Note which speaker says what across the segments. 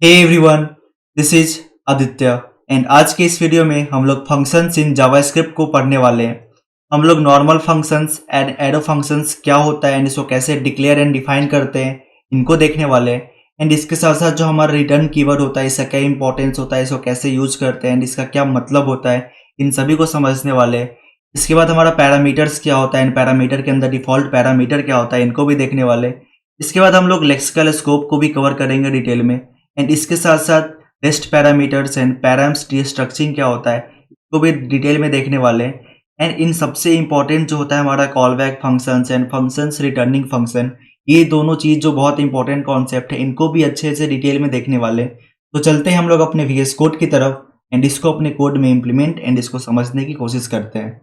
Speaker 1: Hey everyone, this is Aditya and आज के इस वीडियो में हम लोग फंक्शंस इन जावास्क्रिप्ट को पढ़ने वाले हैं। हम लोग normal functions and arrow functions क्या होता है एंड इसको कैसे डिक्लेयर एंड डिफाइन करते हैं, इनको देखने वाले हैं। एंड इसके साथ साथ जो हमारा रिटर्न कीवर्ड होता है, इसका क्या इंपॉर्टेंस होता है, इसको कैसे यूज करते हैं एंड इसका क्या मतलब होता है, इन सभी को समझने वाले हैं। इसके बाद हमारा पैरामीटर्स क्या होता है एंड पैरामीटर के अंदर डिफॉल्ट पैरामीटर क्या होता है, इनको भी देखने वाले हैं। इसके बाद हम लोग लेक्सिकल स्कोप को भी कवर करेंगे डिटेल में एंड इसके साथ साथ rest parameters and params structuring क्या होता है, इसको भी डिटेल में देखने वाले हैं। एंड इन सबसे इंपॉर्टेंट जो होता है हमारा call back functions and functions returning function, ये दोनों चीज जो बहुत इंपॉर्टेंट कॉन्सेप्ट है, इनको भी अच्छे से डिटेल में देखने वाले हैं। तो चलते हैं हम लोग अपने VS कोड की तरफ एंड इसको अपने कोड में इम्प्लीमेंट एंड इसको समझने की कोशिश करते हैं।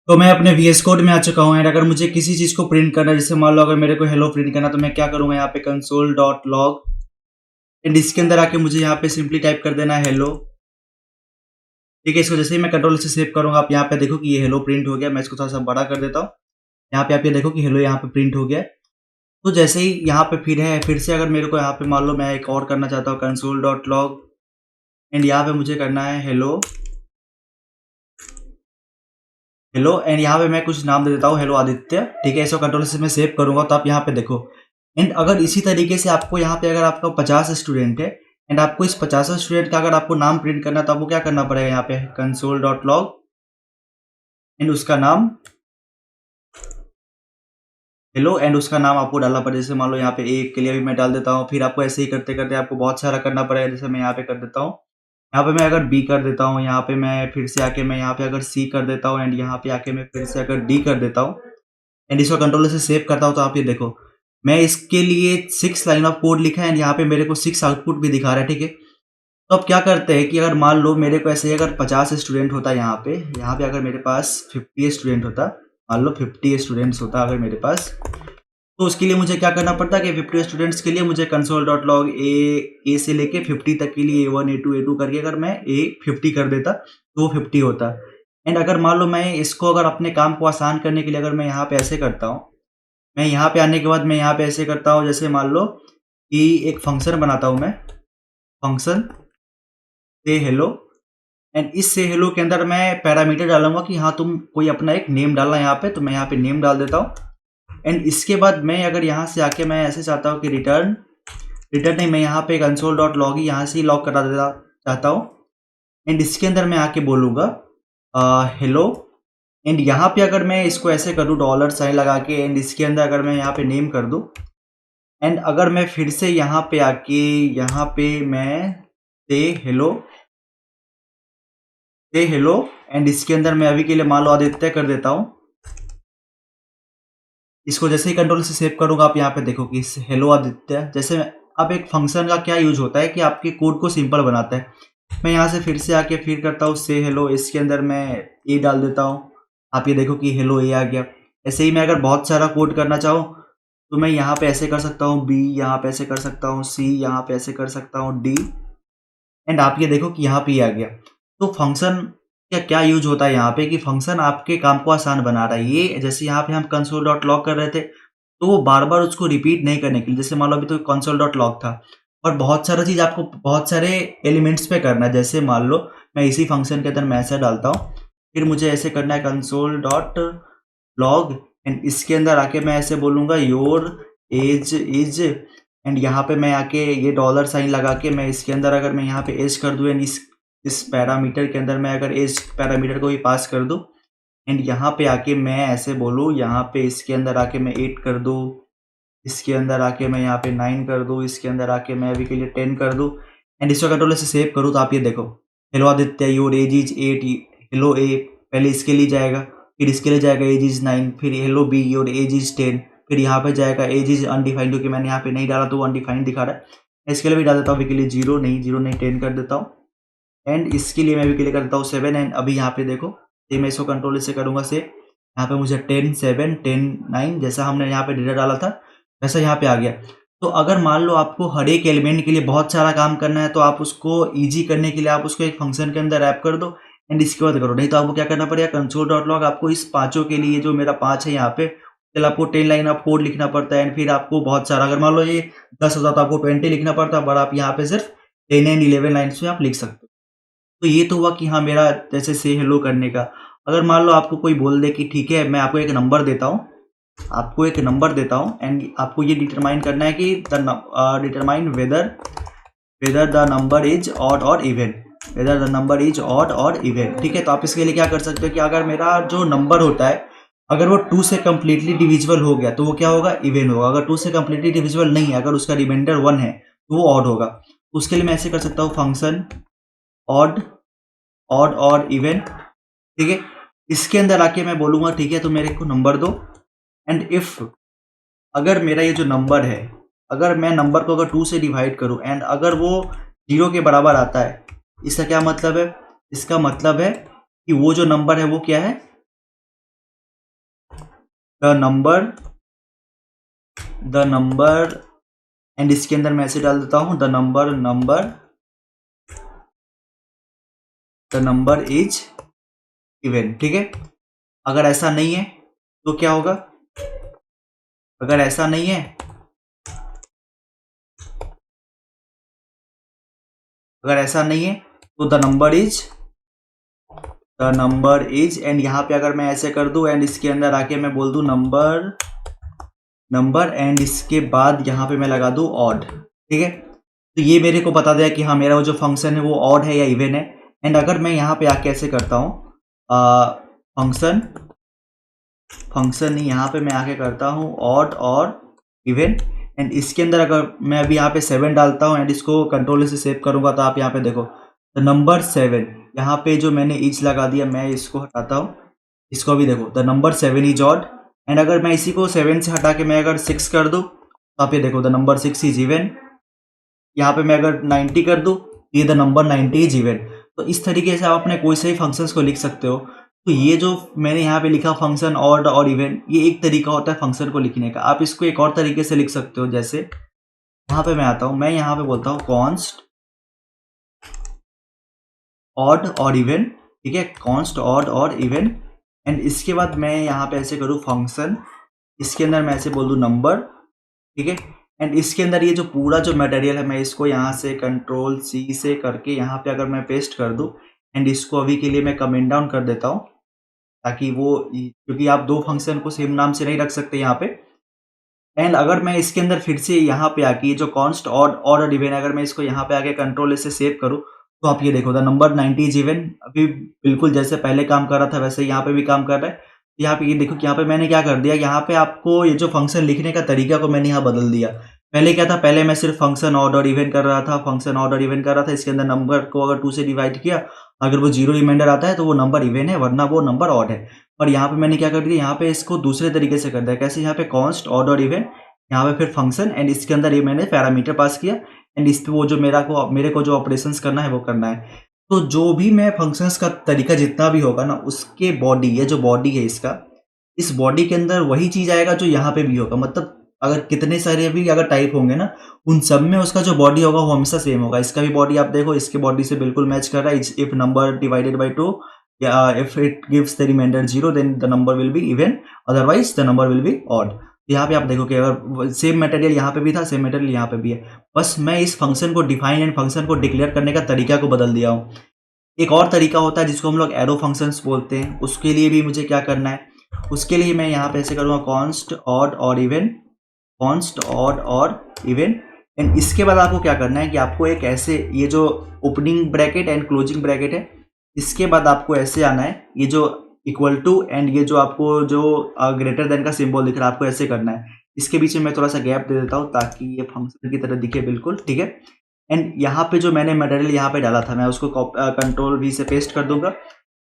Speaker 1: तो मैं अपने VS कोड में आ चुका हूँ एंड अगर मुझे किसी चीज को प्रिंट करना है, जैसे मान लो अगर मेरे को हेलो प्रिंट करना, तो मैं क्या करूंगा, यहाँ पे console.log एंड इसके अंदर आके मुझे यहाँ पे सिंपली टाइप कर देना है हेलो। ठीक है, इसको जैसे ही मैं कंट्रोल से सेव करूंगा, आप यहाँ पे देखो कि ये हेलो प्रिंट हो गया। मैं इसको थोड़ा सा बड़ा कर देता हूँ। यहाँ पे आप ये देखो कि हेलो यहाँ पे प्रिंट हो गया। तो जैसे ही यहाँ पे फिर से अगर मेरे को यहाँ पे मान लो मैं एक और करना चाहता हूँ console.log एंड यहाँ पे मुझे करना है हेलो एंड यहाँ पे मैं कुछ नाम दे देता हूँ, हेलो आदित्य। ठीक है, इसको कंट्रोल से मैं सेव करूंगा तो आप यहाँ पे देखो। एंड अगर इसी तरीके से आपको यहाँ पे अगर आपका 50 स्टूडेंट है एंड आपको इस 50 स्टूडेंट का अगर आपको नाम प्रिंट करना है, तो आपको क्या करना पड़ेगा, यहाँ पे console.log एंड उसका नाम हेलो एंड उसका नाम आपको डालना पड़ेगा। जैसे मान लो यहाँ पे एक के लिए भी मैं डाल देता हूँ, फिर आपको ऐसे ही करते करते आपको बहुत सारा करना पड़ेगा। जैसे मैं यहाँ पे कर देता हूँ, यहाँ पे मैं अगर B कर देता हूँ, यहाँ पे मैं फिर से आके मैं यहाँ पे अगर C कर देता हूँ एंड यहाँ पे आके मैं फिर से अगर D कर देता हूँ एंड इसको कंट्रोल से सेव करता हूँ, तो आप ये देखो मैं इसके लिए 6 लाइन ऑफ कोड लिखा है एंड यहाँ पे मेरे को 6 आउटपुट भी दिखा रहा है। ठीक है, तो अब क्या करते हैं कि अगर मान लो मेरे को ऐसे अगर 50 स्टूडेंट होता है, यहाँ पे अगर मेरे पास 50 स्टूडेंट होता, मान लो 50 स्टूडेंट्स होता अगर मेरे पास, तो उसके लिए मुझे क्या करना पड़ता कि 50 स्टूडेंट्स के लिए मुझे console.log ए से लेके 50 तक के लिए A1 A2 A2 करके अगर मैं A50 कर देता तो वो 50 होता। एंड अगर मान लो मैं इसको अगर अपने काम को आसान करने के लिए अगर मैं यहाँ पे ऐसे करता हूँ, मैं यहाँ पे आने के बाद मैं यहाँ पे ऐसे करता हूँ, जैसे मान लो कि एक फंक्शन बनाता हूँ मैं, फंक्शन से हेलो एंड इस से हेलो के अंदर मैं पैरामीटर डालूंगा कि हाँ तुम कोई अपना एक नेम डालना यहाँ पे, तो मैं यहाँ पे नेम डाल देता हूँ। एंड इसके बाद मैं अगर यहाँ से आके मैं ऐसे चाहता हूँ कि रिटर्न नहीं, मैं यहाँ पे console.log ही यहाँ से ही लॉग करा देता चाहता हूँ एंड इसके अंदर मैं आके बोलूँगा हेलो एंड यहाँ पे अगर मैं इसको ऐसे कर दूँ $साइन लगा के एंड इसके अंदर अगर मैं यहाँ पे नेम कर दूँ एंड अगर मैं फिर से यहाँ पे आके यहाँ पे मैं से हेलो एंड इसके अंदर मैं अभी के लिए मान लो आदित्य कर देता हूँ। इसको जैसे ही कंट्रोल से सेव करूंगा, आप यहाँ पे देखो कि हेलो आदित्य, जैसे अब एक फंक्शन का क्या यूज होता है कि आपके कोड को सिंपल बनाता है। मैं यहाँ से फिर से आके फिर करता हूँ से हेलो, इसके अंदर मैं ए डाल देता हूँ। आप ये देखो कि हेलो ए आ गया। ऐसे ही मैं अगर बहुत सारा कोड करना चाहूँ तो मैं यहाँ पे ऐसे कर सकता हूँ, बी यहाँ पे ऐसे कर सकता हूँ, सी यहाँ पे ऐसे कर सकता हूँ, डी एंड आप ये देखो कि यहाँ पे आ गया। तो फंक्शन का क्या यूज होता है यहाँ पे कि फंक्शन आपके काम को आसान बना रहा है। ये जैसे यहाँ पे हम console.log कर रहे थे, तो वो बार बार उसको रिपीट नहीं करने के लिए, जैसे मान लो अभी तो console.log था और बहुत सारा चीज आपको बहुत सारे एलिमेंट्स पे करना है। जैसे मान लो मैं इसी फंक्शन के अंदर मैं ऐसा डालता हूँ, फिर मुझे ऐसे करना है console.log एंड इसके अंदर आके मैं ऐसे बोलूंगा योर एज इज एंड यहाँ पे मैं आके ये $साइन लगा के मैं इसके अंदर अगर मैं यहाँ पे एज कर दूँ एंड इस पैरामीटर के अंदर मैं अगर एज पैरामीटर को भी पास कर दूँ एंड यहाँ पे आके मैं ऐसे बोलूँ, यहाँ पे इसके अंदर आके मैं 8 कर दूँ, इसके अंदर आके मैं यहाँ पे 9 कर दूँ, इसके अंदर आके मैं अभी के लिए 10 कर दूँ एंड इसको कंट्रोल से सेव करूँ, तो आप ये देखो hello Aditya your age is 8, hello ए पहले इसके लिए जाएगा, फिर इसके लिए जाएगा एज इज 9, फिर hello be your age is 10, फिर यहाँ पे जाएगा एज इज अनडिफाइंड, क्योंकि मैंने यहाँ पे नहीं डाला तो वो अनडिफाइंड दिखा रहा है। इसके लिए भी डाल देता हूँ, अभी के लिए 0 नहीं 10 कर देता हूँ एंड इसके लिए मैं अभी के लिए कर देता हूँ 7 एंड अभी यहाँ पे देखो ये मैं इसको कंट्रोल से करूंगा से, यहाँ पे मुझे 10 7 10 9 जैसा हमने यहाँ पे डेटा डाला था वैसा यहाँ पे आ गया। तो अगर मान लो आपको हर एक एलिमेंट के लिए बहुत सारा काम करना है, तो आप उसको इजी करने के लिए आप उसको एक फंक्शन के अंदर रैप कर दो एंड इसके बाद करो। नहीं तो आपको क्या करना पड़ेगा, console.log आपको इस पांचों के लिए, जो मेरा 5 है यहाँ पे, चल आपको 10 लाइन ऑफ कोड लिखना पड़ता है एंड फिर आपको बहुत सारा, अगर मान लो ये 10 होता तो आपको 20 लिखना पड़ता, बट आप यहाँ पे सिर्फ 10 एंड 11 लाइन्स में आप लिख सकते हो। तो ये तो हुआ कि हाँ, मेरा जैसे से हेलो करने का। अगर मान लो आपको कोई बोल दे कि ठीक है, मैं आपको एक नंबर देता हूँ, एंड आपको ये डिटरमाइन करना है कि determine whether the number is odd और इवन, ठीक है। तो आप इसके लिए क्या कर सकते हो कि अगर मेरा जो नंबर होता है, अगर वो 2 से कंप्लीटली डिविजिबल हो गया तो वो क्या होगा, इवन होगा। अगर 2 से कंप्लीटली डिविजिबल नहीं है, अगर उसका रिमाइंडर 1 है तो वो ऑड होगा। उसके लिए मैं ऐसे कर सकता हूँ, फंक्शन ऑड और इवन, ठीक है। इसके अंदर आके मैं बोलूंगा ठीक है, तो मेरे को नंबर दो। एंड इफ अगर मेरा ये जो नंबर है, अगर मैं नंबर को अगर 2 से डिवाइड करूं एंड अगर वो 0 के बराबर आता है, इसका क्या मतलब है? इसका मतलब है कि वो जो नंबर है वो क्या है, द नंबर, एंड इसके अंदर मैं ऐसे डाल देता हूं, द नंबर इज इवन, ठीक है। अगर ऐसा नहीं है तो क्या होगा? अगर ऐसा नहीं है, तो द नंबर इज एंड यहाँ पे अगर मैं ऐसे कर दूं एंड इसके अंदर आके मैं बोल दूं नंबर एंड इसके बाद यहाँ पे मैं लगा दूं ऑड, ठीक है। तो ये मेरे को बता दिया कि हाँ, मेरा वो जो फंक्शन है वो ऑड है या इवन है। एंड अगर मैं यहाँ पे आके ऐसे करता हूँ, फंक्शन यहाँ पे मैं आके करता हूँ ऑड और इवन, एंड इसके अंदर अगर मैं अभी यहाँ पे 7 डालता हूँ एंड इसको कंट्रोल से सेव करूंगा, तो आप यहाँ पे देखो द नंबर 7, यहाँ पे जो मैंने ईच लगा दिया, मैं इसको हटाता हूँ, इसको भी देखो, the number 7 is odd. And अगर मैं इसी को 7 से हटा के मैं अगर 6 कर दूँ, तो आप ये देखो, द नंबर 6 इज इवन। यहाँ पे मैं अगर 90 कर दूँ, ये द नंबर 90 इज इवन। तो इस तरीके से आप अपने कोई से भी फंक्शंस को लिख सकते हो। तो ये जो मैंने यहाँ पे लिखा फंक्शन ऑड और इवन, ये एक तरीका होता है फंक्शन को लिखने का। आप इसको एक और तरीके से लिख सकते हो, जैसे यहाँ पे मैं आता हूँ, मैं यहाँ पे बोलता हूँ कॉन्स्ट ऑड और इवन, ठीक है, कॉन्स्ट ऑड और इवन। एंड इसके बाद मैं यहाँ पे ऐसे करूँ फंक्शन, इसके अंदर मैं ऐसे बोल दूँ नंबर, ठीक है। एंड इसके अंदर ये जो पूरा जो मटेरियल है, मैं इसको यहाँ से कंट्रोल C से करके यहाँ पे अगर मैं पेस्ट कर दूँ एंड इसको अभी के लिए मैं कमेंट डाउन कर देता हूँ, ताकि वो, क्योंकि आप 2 फंक्शन को सेम नाम से नहीं रख सकते यहाँ पे। एंड अगर मैं इसके अंदर फिर से यहाँ पे आके ये जो कॉन्स्ट ऑड और इवन, अगर मैं इसको यहाँ पे आके कंट्रोल से सेव करूँ, तो आप ये देखो, द नंबर 90 इज इवन। अभी बिल्कुल जैसे पहले काम कर रहा था वैसे यहाँ पे भी काम कर रहा है। यहाँ पे ये देखो कि यहाँ पे मैंने क्या कर दिया, यहाँ पे आपको ये जो फंक्शन लिखने का तरीका को मैंने यहाँ बदल दिया। पहले क्या था, पहले मैं सिर्फ फंक्शन ऑड और इवन कर रहा था, इसके अंदर नंबर को अगर 2 से डिवाइड किया, अगर वो 0 रिमाइंडर आता है तो वो नंबर इवन है, वरना वो नंबर ऑड है। और यहाँ पे मैंने क्या कर दिया, यहाँ पे इसको दूसरे तरीके से कर दिया। कैसे? यहाँ पे कॉन्स्ट ऑड और इवन, यहाँ पे फिर फंक्शन, एंड इसके अंदर ये मैंने पैरामीटर पास किया, एंड इस पे वो जो मेरे को जो ऑपरेशंस करना है वो करना है। तो जो भी मैं फंक्शंस का तरीका जितना भी होगा ना, उसके बॉडी, ये जो बॉडी है इसका, इस बॉडी के अंदर वही चीज आएगा जो यहाँ पे भी होगा। मतलब अगर कितने सारे भी अगर टाइप होंगे ना, उन सब में उसका जो बॉडी होगा वो हमेशा सेम होगा। इसका भी बॉडी आप देखो, इसके बॉडी से बिल्कुल मैच कर रहा है। इफ नंबर डिवाइडेड बाई 2 या if it gives the remainder 0, then the number will be even, otherwise the number will be odd. यहाँ पे आप देखो कि अगर सेम मटेरियल यहाँ पे भी था, सेम मटेरियल यहाँ पे भी है, बस मैं इस फंक्शन को डिफाइन एंड फंक्शन को डिक्लेयर करने का तरीका को बदल दिया हूँ। एक और तरीका होता है जिसको हम लोग एरो फंक्शंस बोलते हैं। उसके लिए भी मुझे क्या करना है, उसके लिए मैं यहाँ पे ऐसे करूँगा कॉन्स्ट ऑड और इवन, एंड इसके बाद आपको क्या करना है कि आपको एक ऐसे, ये जो opening bracket and closing bracket है, इसके बाद आपको ऐसे आना है, ये जो इक्वल टू एंड ये जो आपको जो ग्रेटर देन का सिंबल दिख रहा है, आपको ऐसे करना है। इसके बीच में मैं थोड़ा सा गैप दे देता हूँ ताकि ये फंक्शन की तरह दिखे बिल्कुल, ठीक है। एंड यहाँ पे जो मैंने मटेरियल यहाँ पे डाला था, मैं उसको कंट्रोल V से पेस्ट कर दूंगा।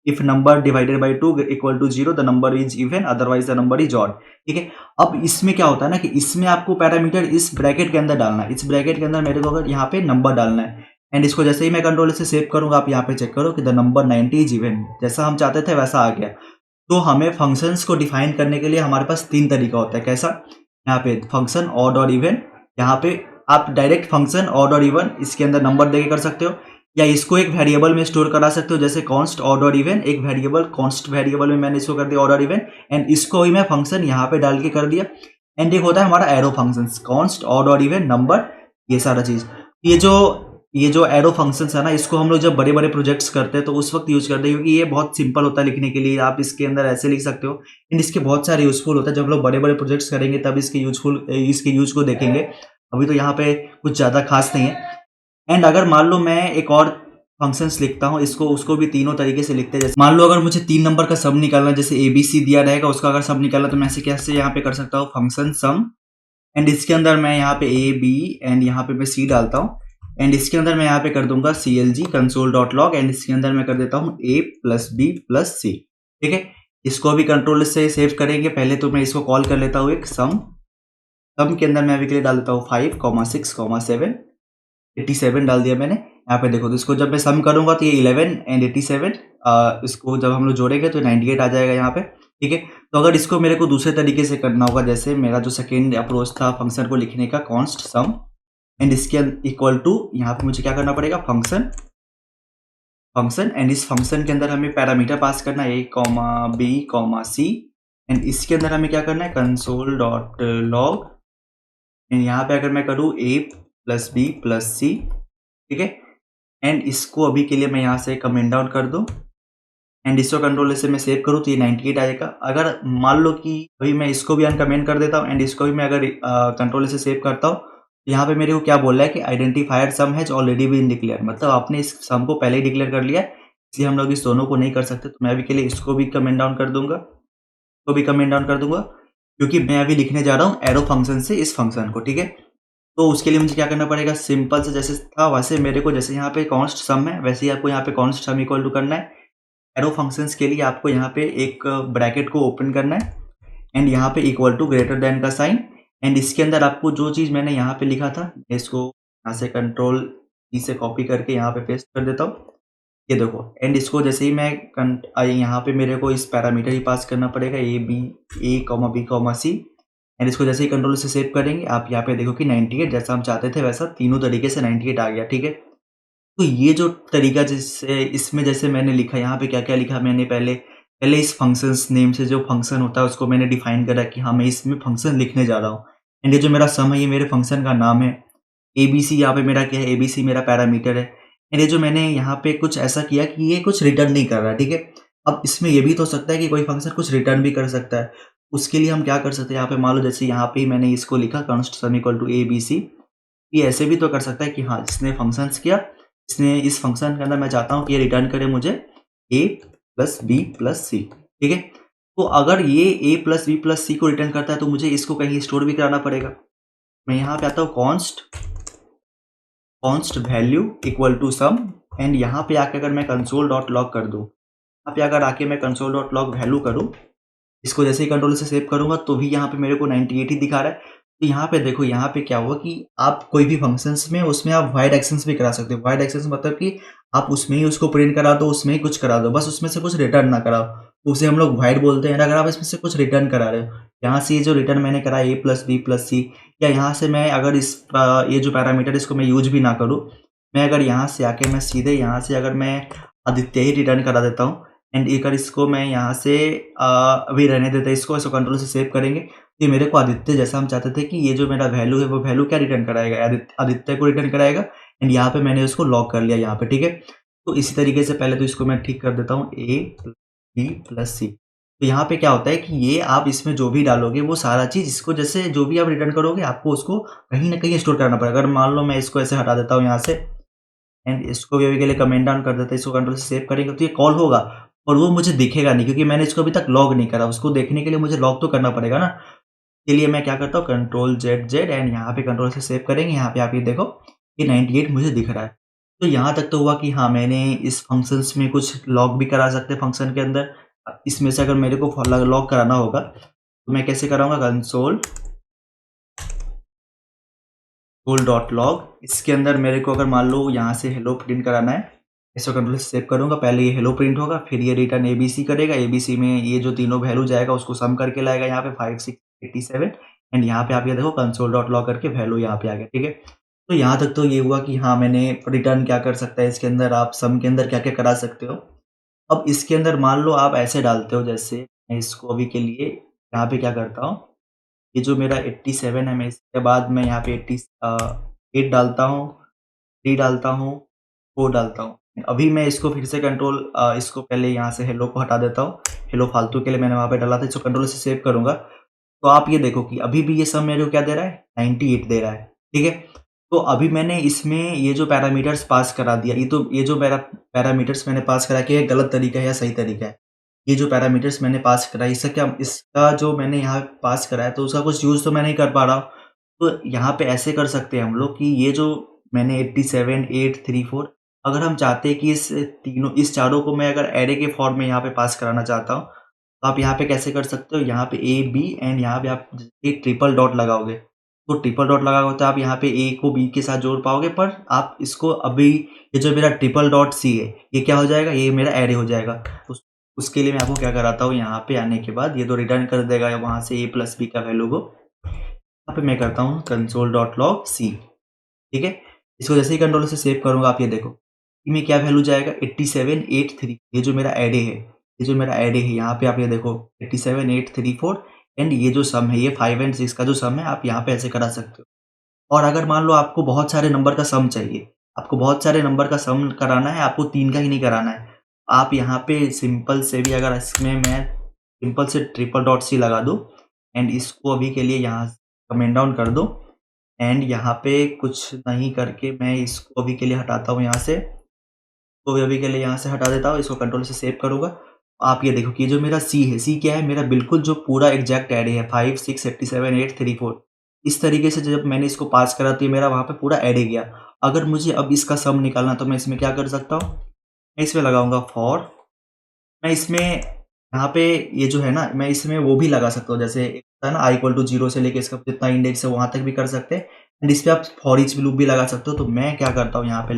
Speaker 1: If number divided by 2 equal to 0, the number is even, otherwise the number is odd, ठीक है। अब इसमें क्या होता है ना कि इसमें आपको पैरामीटर इस ब्रैकेट के अंदर डालना है। इस ब्रैकेट के अंदर मेरे को अगर यहाँ पे नंबर डालना है, एंड इसको जैसे ही मैं कंट्रोल से सेव करूंगा, आप यहाँ पे चेक करो कि द नंबर 90 इज इवन, जैसा हम चाहते थे वैसा आ गया। तो हमें फंक्शंस को डिफाइन करने के लिए हमारे पास 3 तरीका होता है। कैसा? यहाँ पे फंक्शन ऑड और इवन, यहाँ पे आप डायरेक्ट फंक्शन ऑड और इवन इसके अंदर नंबर देके कर सकते हो, या इसको एक वेरिएबल में स्टोर करा सकते हो, जैसे कॉन्स्ट ऑड और इवन, एक वेरिएबल कॉन्स्ट वेरिएबल में मैंने इसको कर दिया ऑड और इवन, एंड इसको भी मैं फंक्शन यहाँ पे डाल के कर दिया। एंड एक होता है हमारा एरो फंक्शन, कॉन्स्ट ऑड और इवन नंबर, ये सारा चीज। ये जो ये जो एरो फंक्शंस है ना, इसको हम लोग जब बड़े-बड़े प्रोजेक्ट्स करते हैं तो उस वक़्त यूज़ करते हैं, क्योंकि ये बहुत सिंपल होता है लिखने के लिए। आप इसके अंदर ऐसे लिख सकते हो एंड इसके बहुत सारे यूज़फुल होता है। जब लोग बड़े-बड़े प्रोजेक्ट्स करेंगे तब इसके यूज़ को देखेंगे। अभी तो यहाँ पे कुछ ज़्यादा ख़ास नहीं है। एंड अगर मान लो मैं एक और फंक्शंस लिखता हूँ, इसको उसको भी तीनों तरीके से लिखते हैं। जैसे मान लो अगर मुझे 3 नंबर का सम निकालना है, जैसे एबीसी दिया रहेगा, उसका अगर सम निकालना है तो मैं ऐसे कैसे यहाँ पे कर सकता हूँ, फंक्शन सम एंड इसके अंदर मैं यहाँ पे ए बी एंड यहाँ पे मैं सी डालता हूँ एंड इसके अंदर मैं यहाँ पे कर दूंगा CLG console dot log and इसके अंदर मैं कर देता हूँ a प्लस बी प्लस सी। ठीक है, इसको भी कंट्रोल से सेव करेंगे। पहले तो मैं इसको कॉल कर लेता हूँ एक सम के अंदर मैं अभी के लिए डाल देता हूँ 5, 6, 7, 87 डाल दिया मैंने। यहाँ पे देखो, तो इसको जब मैं सम करूंगा तो ये 11 एंड 87, इसको जब हम लोग जोड़ेंगे तो 98 आ जाएगा यहाँ पे। ठीक है, तो अगर इसको मेरे को दूसरे तरीके से करना होगा, जैसे मेरा जो सेकेंड अप्रोच था फंक्शन को लिखने का, कॉन्स्ट सम एंड इसके इक्वल टू, यहाँ पे मुझे क्या करना पड़ेगा, फंक्शन फंक्शन एंड इस फंक्शन के अंदर हमें पैरामीटर पास करना है a, b, c एंड इसके अंदर हमें क्या करना है, कंसोल डॉट लॉग एंड यहाँ पे अगर मैं करूँ a प्लस बी प्लस सी। ठीक है, एंड इसको अभी के लिए मैं यहाँ से कमेंट डाउन कर दूँ एंड इसको कंट्रोल से मैं सेव करूँ तो ये 98 आएगा। अगर मान लो कि अभी मैं इसको भी अनकमेंट कर देता हूँ एंड इसको भी मैं अगर कंट्रोल से सेव करता हूँ, यहाँ पे मेरे को क्या बोल रहा है कि identifier sum has already been declare, मतलब आपने इस सम को पहले ही डिक्लेयर कर लिया है, इसलिए हम लोग इस दोनों को नहीं कर सकते। तो मैं अभी के लिए इसको भी कमेंट डाउन कर दूंगा, क्योंकि मैं अभी लिखने जा रहा हूँ एरो फंक्शन से इस फंक्शन को। ठीक है, तो उसके लिए मुझे क्या करना पड़ेगा, सिंपल से जैसे था वैसे मेरे को, जैसे यहाँ पे कॉन्स्ट सम है वैसे ही आपको यहाँ पे कॉन्स्ट सम इक्वल टू करना है। एरो फंक्शंस के लिए आपको यहाँ पे एक ब्रैकेट को ओपन करना है एंड यहाँ पे इक्वल टू ग्रेटर देन का साइन एंड इसके अंदर आपको जो चीज़ मैंने यहाँ पे लिखा था, इसको यहाँ से कंट्रोल ई से कॉपी करके यहाँ पे पेस्ट कर देता हूँ। ये देखो, एंड इसको जैसे ही मैं यहाँ पे मेरे को इस पैरामीटर ही पास करना पड़ेगा, a, b, c एंड इसको जैसे ही कंट्रोल से सेव करेंगे, आप यहाँ पे देखो कि 98 जैसा हम चाहते थे वैसा तीनों तरीके से 98 आ गया। ठीक है, तो ये जो तरीका जिससे इसमें जैसे मैंने लिखा, यहाँ पे क्या-क्या लिखा मैंने, पहले पहले इस फंक्शंस नेम से जो फंक्शन होता है उसको मैंने डिफाइन करा कि हाँ, मैं इसमें फंक्शन लिखने जा रहा हूँ एंड ये जो मेरा सम है ये मेरे फंक्शन का नाम है। एबीसी यहाँ पे मेरा क्या है, एबीसी मेरा पैरामीटर है एंड ये जो मैंने यहाँ पे कुछ ऐसा किया कि ये कुछ रिटर्न नहीं कर रहा। ठीक है, अब इसमें ये भी तो हो सकता है कि कोई फंक्शन कुछ रिटर्न भी कर सकता है। उसके लिए हम क्या कर सकते हैं, यहाँ पे मान लो जैसे यहाँ पे ही मैंने इसको लिखा const sum equal to A B C, ये ऐसे भी तो कर सकता है कि हाँ, इसने फंक्शंस किया, इसने इस फंक्शन के अंदर मैं चाहता हूँ कि ये रिटर्न करे मुझे a प्लस बी प्लस सी। ठीक है, तो अगर ये a प्लस बी प्लस सी को रिटर्न करता है तो मुझे इसको कहीं स्टोर भी कराना पड़ेगा। मैं यहाँ पे आता हूँ const value equal to sum and यहाँ पे आके अगर मैं कंसोल डॉट लॉग कर दूँ, यहाँ पे अगर आके मैं कंसोल डॉट लॉग वैल्यू करूँ, इसको जैसे ही कंट्रोल से सेव करूँगा तो भी यहाँ पे मेरे को 98 ही दिखा रहा है। तो यहाँ पे देखो, यहाँ पे क्या हुआ कि आप कोई भी फंक्शंस में उसमें आप वाइड एक्शंस भी करा सकते हो। वाइड एक्शंस मतलब कि आप उसमें ही उसको प्रिंट करा दो, उसमें ही कुछ करा दो, बस उसमें से कुछ रिटर्न ना कराओ, तो उसे हम लोग वाइड बोलते हैं। अगर आप इसमें से कुछ रिटर्न करा रहे हो, यहाँ से ये जो रिटर्न मैंने करा a प्लस बी प्लस सी, या यहाँ से मैं अगर ये जो पैरामीटर इसको मैं यूज भी ना करूँ, मैं अगर यहाँ से आके मैं सीधे यहाँ से अगर मैं आदित्य ही रिटर्न करा देता हूँ एंड अगर इसको मैं यहाँ से अभी रहने देते हैं, इसको कंट्रोल से सेव करेंगे, ये मेरे को आदित्य जैसा हम चाहते थे कि ये जो मेरा वैल्यू है वो वैल्यू क्या रिटर्न कराएगा, आदित्य को रिटर्न कराएगा एंड यहाँ पे मैंने उसको लॉक कर लिया यहाँ पे। ठीक है, तो इसी तरीके से पहले तो इसको मैं ठीक कर देता हूँ a b प्लस सी। तो यहाँ पे क्या होता है कि ये आप इसमें जो भी डालोगे वो सारा चीज़, इसको जैसे जो भी आप रिटर्न करोगे आपको उसको कहीं ना कहीं स्टोर करना पड़ेगा। अगर मान लो मैं इसको ऐसे हटा देता हूँ यहाँ से एंड इसको भी अभी के लिए कमेंट डाउन कर देते हैं, इसको कंट्रोल से सेव करेंगे तो ये कॉल होगा और वो मुझे दिखेगा नहीं, क्योंकि मैंने इसको अभी तक लॉग नहीं करा। उसको देखने के लिए मुझे लॉग तो करना पड़ेगा ना। इसलिए मैं क्या करता हूँ, कंट्रोल जेड एंड यहाँ पे कंट्रोल से सेव करेंगे। यहाँ पे आप ये देखो कि 98 मुझे दिख रहा है। तो यहाँ तक तो हुआ कि हाँ, मैंने इस फंक्शंस में कुछ लॉग भी करा सकते हैं फंक्शन के अंदर। इसमें से अगर मेरे को लॉग कराना होगा तो मैं कैसे कराऊंगा, कंसोल डॉट लॉग, इसके अंदर मेरे को अगर मान लो यहाँ से हेलो प्रिंट कराना है, इसको कंट्रोल से सेव करूंगा। पहले ये हेलो प्रिंट होगा, फिर ये रिटर्न एबीसी करेगा, एबीसी में ये जो तीनों वैल्यू जाएगा उसको सम करके लाएगा यहाँ पे 5 6 87 एंड यहाँ पे आप ये देखो कंसोल डॉट लॉग करके वैल्यू यहाँ पे आ गया। ठीक है, तो यहाँ तक तो ये हुआ कि हाँ, मैंने रिटर्न क्या कर सकता है इसके अंदर, आप सम के अंदर क्या क्या करा सकते हो। अब इसके अंदर मान लो आप ऐसे डालते हो, जैसे मैं इसको अभी के लिए यहाँ पे क्या करता हूँ, ये जो मेरा 87 है, मैं इसके बाद मैं यहाँ पे 8 डालता हूँ 3 डालता हूँ, 4 डालता हूँ। अभी मैं इसको फिर से कंट्रोल इसको पहले यहाँ से हेलो को हटा देता हूँ। हेलो फालतू के लिए मैंने वहाँ पे डाला था, इसको कंट्रोल से सेव करूँगा। तो आप ये देखो कि अभी भी ये सम मेरे को क्या दे रहा है, 98 दे रहा है, ठीक है। तो अभी मैंने इसमें ये जो पैरामीटर्स पास करा दिया, ये जो मेरा पैरामीटर्स मैंने पास करा कि ये गलत तरीका है या सही तरीका है। ये जो पैरामीटर्स मैंने पास करा, इसका जो मैंने यहाँ पास करा है, तो उसका कुछ यूज़ तो मैं नहीं कर पा रहा हूँ। तो यहाँ पे ऐसे कर सकते हैं हम लोग कि ये जो मैंने 87, 8, 3, 4, अगर हम चाहते हैं कि इस चारों को मैं अगर एरे के फॉर्म में यहाँ पे पास कराना चाहता हूँ, तो आप यहाँ पे कैसे कर सकते हो, यहाँ पे ए बी एंड यहाँ पे आप एक ट्रिपल डॉट लगाओगे, तो ट्रिपल डॉट लगाओगे तो आप यहाँ पे ए को बी के साथ जोड़ पाओगे। पर आप इसको अभी ये जो मेरा ट्रिपल डॉट सी है, ये क्या हो जाएगा, ये मेरा एरे हो जाएगा। उसके लिए मैं आपको क्या कराता हूँ, यहाँ पे आने के बाद ये तो रिटर्न कर देगा वहाँ से ए प्लस बी का वैल्यू को। यहाँ पे मैं करता हूँ कंसोल डॉट लॉग सी, ठीक है। इसको जैसे ही कंट्रोल से सेव करूँगा, आप ये देखो कि में क्या वैल्यू जाएगा, 8783। ये जो मेरा एरे है, यहाँ पे आप ये देखो 8783 एंड ये जो सम है, ये 5 एंड 6 का जो सम है, आप यहाँ पे ऐसे करा सकते हो। और अगर मान लो आपको बहुत सारे नंबर का सम चाहिए, आपको बहुत सारे नंबर का सम कराना है, आपको 3 का ही नहीं कराना है, आप यहाँ पे सिंपल से भी, अगर इसमें मैं सिंपल से ट्रिपल डॉट सी लगा दूँ एंड इसको अभी के लिए यहाँ कमेंट डाउन कर दूँ एंड यहाँ पे कुछ नहीं करके मैं इसको अभी के लिए हटाता हूँ यहाँ से, तो अभी के लिए यहाँ से हटा देता हूँ, इसको कंट्रोल से सेव करूँगा। आप ये देखो कि जो मेरा सी है, सी क्या है, मेरा बिल्कुल जो पूरा एग्जैक्ट एरे है 5, 6, 87, 8, 3, 4। इस तरीके से जब मैंने इसको पास करा तो ये मेरा वहाँ पे पूरा एरे गया। अगर मुझे अब इसका सम निकालना, तो मैं इसमें क्या कर सकता हूँ, मैं इसमें लगाऊंगा फॉर। मैं इसमें यहाँ पे ये जो है ना, मैं इसमें वो भी लगा सकता हूँ, जैसे एक होता है ना i = 0 से लेके इसका जितना इंडेक्स है वहाँ तक भी कर सकते हैं एंड इस पे आप फॉर ईच लूप भी लगा सकते हो। तो मैं क्या करता हूँ, यहाँ पे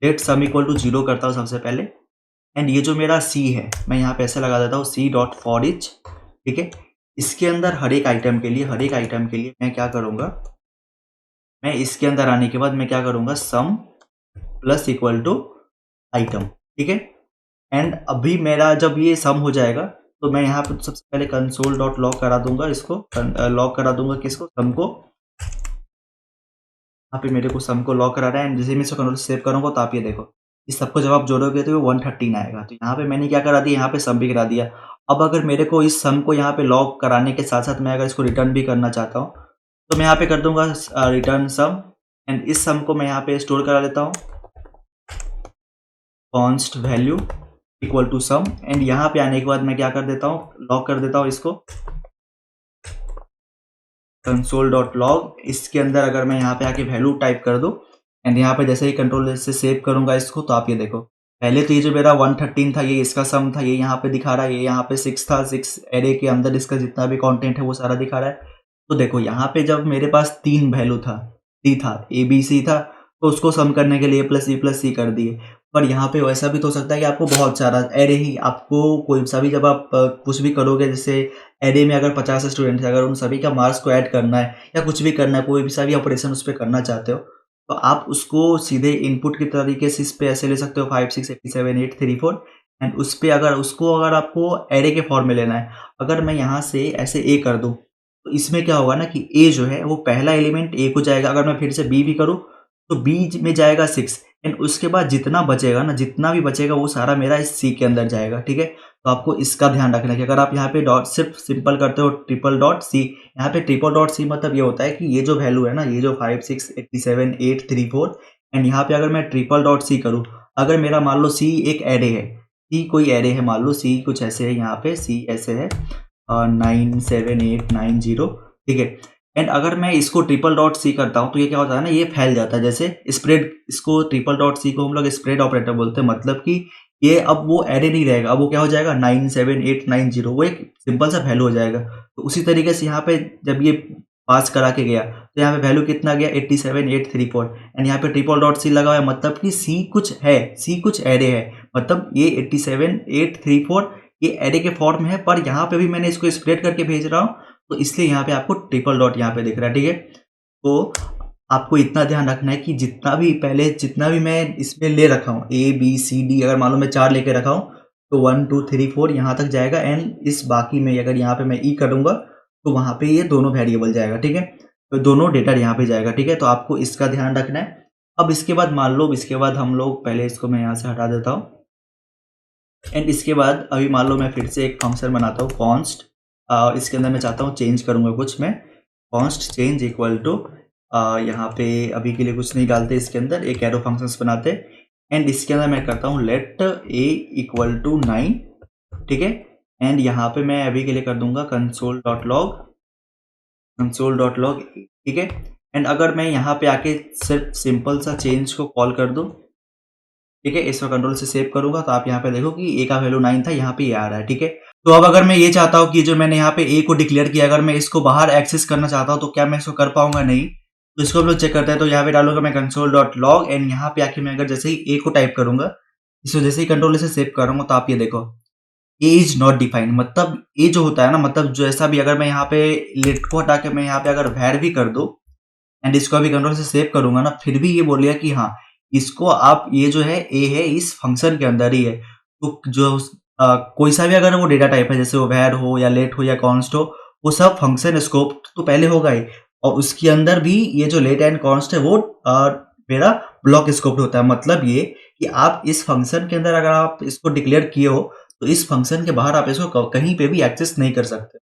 Speaker 1: लेट सम इक्वल टू 0 करता हूँ सबसे पहले एंड ये जो मेरा सी है, मैं यहाँ पे ऐसे लगा देता हूँ सी डॉट फॉर ईच, ठीक है। इसके अंदर हर एक आइटम के लिए मैं क्या करूँगा, मैं इसके अंदर आने के बाद मैं क्या करूँगा, सम प्लस इक्वल टू आइटम, ठीक है। एंड अभी मेरा जब ये सम हो जाएगा, तो मैं यहाँ पे सबसे पहले कंसोल डॉट लॉग करा दूंगा, इसको लॉग करा दूंगा, किसको, सम को। यहाँ पे मेरे को सम को लॉक करा रहा है एंड जैसे मैं इसको कंट्रोल सेव करूँगा, तो आप ये देखो इस सबको जब आप जोड़ोगे तो 113 आएगा। तो यहाँ पे मैंने क्या करा दिया, यहाँ पे सम भी करा दिया। अब अगर मेरे को इस सम को यहाँ पे लॉक कराने के साथ साथ मैं अगर इसको रिटर्न भी करना चाहता हूँ, तो मैं यहाँ पे कर दूंगा रिटर्न सम एंड इस सम को मैं यहाँ पे स्टोर करा लेता हूँ, const value equal to sum and यहाँ पे आने के बाद मैं क्या कर देता हूँ, लॉक कर देता हूँ इसको कंसोल डॉट लॉग। इसके अंदर अगर मैं यहाँ पे आके वैल्यू टाइप कर दूँ एंड यहाँ पे जैसे ही कंट्रोल से सेव करूंगा इसको, तो आप ये देखो पहले तो ये जो मेरा 113 था, ये इसका सम था, ये यहाँ पे दिखा रहा है, ये यहाँ पे 6 था, 6 एरे के अंदर इसका जितना भी कंटेंट है वो सारा दिखा रहा है। तो देखो यहाँ पे जब मेरे पास 3 वैल्यू था, सी था, ए बी सी था, तो उसको सम करने के लिए प्लस सी कर दिए। पर यहाँ पे वैसा भी तो हो सकता है कि आपको बहुत सारा एरे ही, आपको कोई सा भी जब आप कुछ भी करोगे, जैसे एरे में अगर 50 स्टूडेंट है, अगर उन सभी का मार्क्स को ऐड करना है या कुछ भी करना है, कोई भी सा भी ऑपरेशन उस पर करना चाहते हो, तो आप उसको सीधे इनपुट की तरीके से इस पे ऐसे ले सकते हो 5, 6, 87, 8, 3, 4 एंड उस पे अगर आपको एरे के फॉर्म में लेना है, अगर मैं यहाँ से ऐसे ए कर दूँ, तो इसमें क्या होगा ना कि ए जो है वो पहला एलिमेंट ए को जाएगा। अगर मैं फिर से बी भी करूँ, तो बी में जाएगा 6 एंड उसके बाद जितना बचेगा ना, जितना भी बचेगा वो सारा मेरा इस सी के अंदर जाएगा, ठीक है। तो आपको इसका ध्यान रखना है कि अगर आप यहाँ पे डॉट सिर्फ सिंपल करते हो ट्रिपल डॉट सी, यहाँ पे ट्रिपल डॉट सी मतलब ये होता है कि ये जो वैल्यू है ना, ये जो 5, 6, 87, 8, 3, 4 एंड यहाँ पे अगर मैं ट्रिपल डॉट सी करूँ, अगर मेरा मान लो सी एक एरे है, सी कोई एरे है, मान लो सी कुछ ऐसे है, यहाँ पे सी ऐसे है 97890, ठीक है। एंड अगर मैं इसको ट्रिपल डॉट सी करता हूँ, तो ये क्या होता है ना, ये फैल जाता है जैसे स्प्रेड। इसको ट्रिपल डॉट सी को हम लोग स्प्रेड ऑपरेटर बोलते हैं, मतलब कि ये अब वो एरे नहीं रहेगा, अब वो क्या हो जाएगा 97890, वो एक सिंपल सा वैल्यू हो जाएगा। तो उसी तरीके से यहाँ पे जब ये पास करा के गया, तो यहाँ पे वैल्यू कितना गया 87834 एंड यहाँ पे ट्रिपल डॉट सी लगा हुआ है, मतलब कि सी कुछ है, सी कुछ एरे है, मतलब ये 87834 ये एरे के फॉर्म है, पर यहाँ पे भी मैंने इसको स्प्रेड करके भेज रहा हूँ, तो इसलिए यहाँ पे आपको ट्रिपल डॉट यहाँ पे दिख रहा है, ठीक है। तो आपको इतना ध्यान रखना है कि जितना भी मैं इसमें ले रखा हूँ ए बी सी डी, अगर मान लो मैं 4 लेके रखा हूँ, तो 1 2 3 4 यहाँ तक जाएगा एंड इस बाकी में अगर यहाँ पे मैं ई करूँगा, तो वहाँ पे ये दोनों वेरिएबल जाएगा, ठीक है। तो दोनों डेटा यहाँ पे जाएगा, ठीक है। तो आपको इसका ध्यान रखना है। अब इसके बाद मान लो, इसके बाद हम लोग पहले इसको मैं यहाँ से हटा देता हूँ एंड इसके बाद अभी मान लो मैं फिर से एक फंक्शन बनाता हूँ कॉन्स्ट। इसके अंदर मैं चाहता हूँ चेंज करूँगा कुछ मैं, कॉन्स्ट चेंज इक्वल टू यहाँ पे अभी के लिए कुछ नहीं डालते, इसके अंदर एक एरो फंक्शंस बनाते एंड इसके अंदर मैं करता हूँ लेट ए इक्वल टू 9, ठीक है। एंड यहाँ पे मैं अभी के लिए कर दूंगा console.log, ठीक है। एंड अगर मैं यहाँ पे आके सिर्फ सिंपल सा चेंज को कॉल कर दूं, ठीक है, इसको कंट्रोल से सेव करूंगा तो आप यहाँ पे देखो कि ए का वैल्यू 9 था, यहाँ पे ये आ रहा है, ठीक है। तो अब अगर मैं ये चाहता हूँ कि जो मैंने यहाँ पे ए को डिक्लेयर किया, अगर मैं इसको बाहर एक्सेस करना चाहता हूँ तो क्या मैं इसको कर पाऊंगा? नहीं। तो इसको हम लोग चेक करते हैं। तो यहाँ पे डालूंगा मैं console.log एंड यहाँ पे आके मैं अगर जैसे ही ए को टाइप करूंगा, इसको जैसे ही कंट्रोल से सेव करूंगा तो आप ये देखो ए इज नॉट डिफाइंड, मतलब ए जो होता है ना, मतलब जैसा भी अगर मैं यहाँ पे लेट को हटा के मैं यहाँ पे अगर वैर भी कर दूं एंड इसको अभी कंट्रोल से सेव करूंगा ना, फिर भी ये बोलेगा कि हाँ इसको आप ये जो है ए है इस फंक्शन के अंदर ही है। तो जो कोई सा भी अगर वो डेटा टाइप है, जैसे वो वैर हो या लेट हो या कॉन्स्ट हो, वो सब फंक्शन स्कोप तो पहले होगा ही, और उसके अंदर भी ये जो लेट एंड कॉन्स्ट है वो मेरा ब्लॉक स्कोप होता है। मतलब ये कि आप इस फंक्शन के अंदर अगर आप इसको डिक्लेयर किए हो तो इस फंक्शन के बाहर आप इसको कहीं पे भी एक्सेस नहीं कर सकते।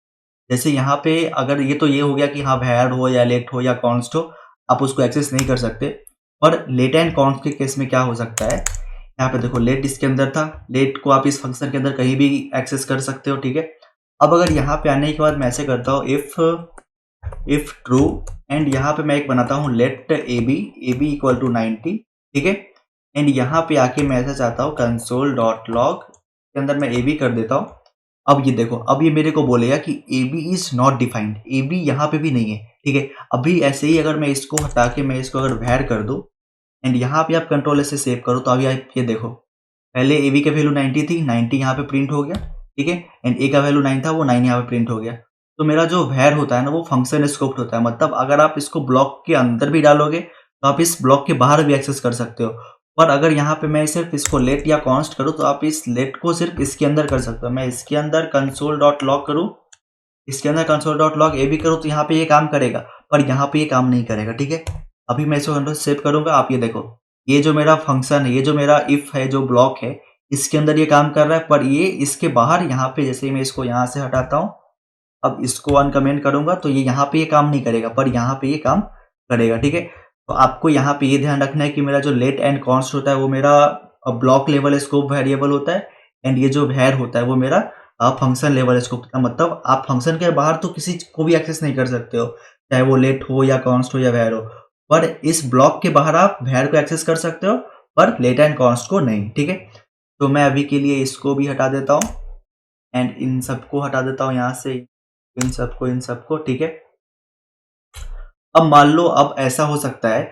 Speaker 1: जैसे यहाँ पे अगर ये तो ये हो गया कि हाँ वैर हो या लेट हो या कॉन्स्ट हो, आप उसको एक्सेस नहीं कर सकते। पर लेट एंड कॉन्स्ट के केस में क्या हो सकता है, यहाँ पे देखो लेट इसके अंदर था, लेट को आप इस फंक्शन के अंदर कहीं भी एक्सेस कर सकते हो, ठीक है। अब अगर यहाँ पे आने के बाद मैं ऐसे करता हूँ इफ ट्रू एंड यहाँ पे मैं एक बनाता हूँ let A B equal to 90, ठीक है। एंड यहाँ पे आके मैं ऐसा चाहता हूँ console.log के अंदर मैं ए बी कर देता हूँ। अब ये देखो, अब ये मेरे को बोलेगा कि A B is not defined, A B यहाँ पे भी नहीं है, ठीक है। अभी ऐसे ही अगर मैं इसको हटा के मैं इसको अगर वैर कर दूं एंड यहाँ पे आप कंट्रोल से सेव करो तो अभी आप ये देखो, पहले ए बी का वैल्यू 90 थी, 90 यहाँ पे प्रिंट हो गया, ठीक है। एंड ए का वैल्यू 9 था, वो 9 यहाँ पे प्रिंट हो गया। तो मेरा जो वैर होता है ना वो फंक्शन स्कोप्ड होता है, मतलब अगर आप इसको ब्लॉक के अंदर भी डालोगे तो आप इस ब्लॉक के बाहर भी एक्सेस कर सकते हो। पर अगर यहाँ पे मैं सिर्फ इसको लेट या कॉन्स्ट करूँ तो आप इस लेट को सिर्फ इसके अंदर कर सकते हो। मैं इसके अंदर console.log करूँ, इसके अंदर console.log ए बी करूँ तो यहाँ पे ये काम करेगा, पर यहाँ पे ये काम नहीं करेगा, ठीक है। अभी मैं इसको कंट्रोल सेव करूंगा, आप ये देखो ये जो मेरा फंक्शन है, ये जो मेरा इफ है जो ब्लॉक है, इसके अंदर ये काम कर रहा है, पर ये इसके बाहर यहाँ पे जैसे मैं इसको यहाँ से हटाता हूँ, अब इसको अनकमेंट करूंगा तो ये यहाँ पे ये काम नहीं करेगा, पर यहाँ पे ये काम करेगा, ठीक है। तो आपको यहाँ पे ये ध्यान रखना है कि मेरा जो लेट एंड कॉन्स्ट होता है वो मेरा ब्लॉक लेवल स्कोप वेरिएबल होता है एंड ये जो वैर होता है वो मेरा फंक्शन लेवल स्कोप होता है। मतलब आप फंक्शन के बाहर तो किसी को भी एक्सेस नहीं कर सकते हो, चाहे वो लेट हो या कॉन्स्ट हो या वैर हो, पर इस ब्लॉक के बाहर आप वैर को एक्सेस कर सकते हो पर लेट एंड कॉन्स्ट को नहीं, ठीक है। तो मैं अभी के लिए इसको भी हटा देता हूँ एंड इन सबको हटा देता हूँ यहाँ से, इन सबको, ठीक है। अब मान लो अब ऐसा हो सकता है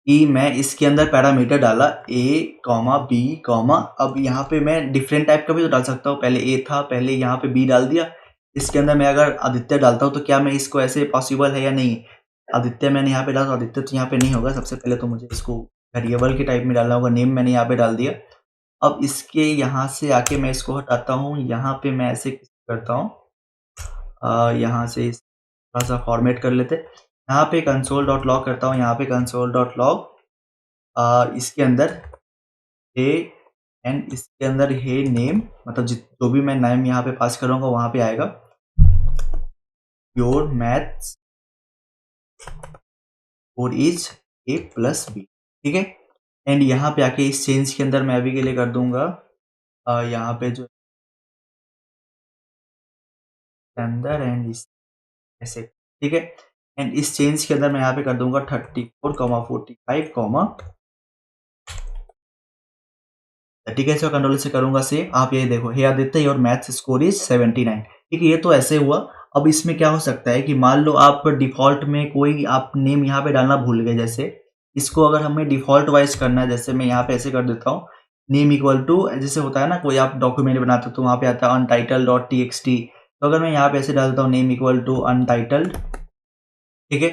Speaker 1: कि मैं इसके अंदर पैरामीटर डाला ए कॉमा बी कॉमा, अब यहाँ पे मैं डिफरेंट टाइप का भी तो डाल सकता हूँ। पहले ए था, पहले यहाँ पे बी डाल दिया, इसके अंदर मैं अगर आदित्य डालता हूँ तो क्या मैं इसको ऐसे पॉसिबल है या नहीं? आदित्य मैंने यहाँ पे डाला, आदित्य तो यहाँ पे नहीं होगा। सबसे पहले तो मुझे इसको वेरिएबल के टाइप में डालना होगा, नेम मैंने यहाँ पे डाल दिया। अब इसके यहाँ से आके मैं इसको हटाता हूँ, यहाँ पे मैं ऐसे करता हूँ, यहाँ से थोड़ा सा फॉर्मेट कर लेते, यहाँ पे console.log करता हूँ, यहाँ पे console.log इसके अंदर हे एंड इसके अंदर हे नेम, मतलब जो भी मैं नेम यहाँ पे पास करूँगा वहाँ पे आएगा योर मैथ्स और इज ए प्लस बी, ठीक है। एंड यहाँ पे आके इस चेंज के अंदर मैं अभी के लिए कर दूंगा यहाँ पे जो अंदर एंड इस ऐसे, ठीक है। एंड इस चेंज के अंदर मैं यहाँ पे कर दूंगा 34,45, ठीक है। इसको कंट्रोल से करूंगा सेव, आप ये देखो hey Aditya your maths score is 79, ठीक है। ये तो ऐसे हुआ। अब इसमें क्या हो सकता है कि मान लो आप डिफॉल्ट में कोई आप नेम यहाँ पे डालना भूल गए, जैसे इसको अगर हमें डिफॉल्ट वाइज करना है, जैसे मैं यहाँ पे ऐसे कर देता हूँ नेम इक्वल टू, जैसे होता है ना कोई आप डॉक्यूमेंट बनाते हो तो वहाँ पे आता है untitled.txt, तो अगर मैं यहाँ पे ऐसे डालता हूँ नेम इक्वल टू अनटाइटल्ड, ठीक है।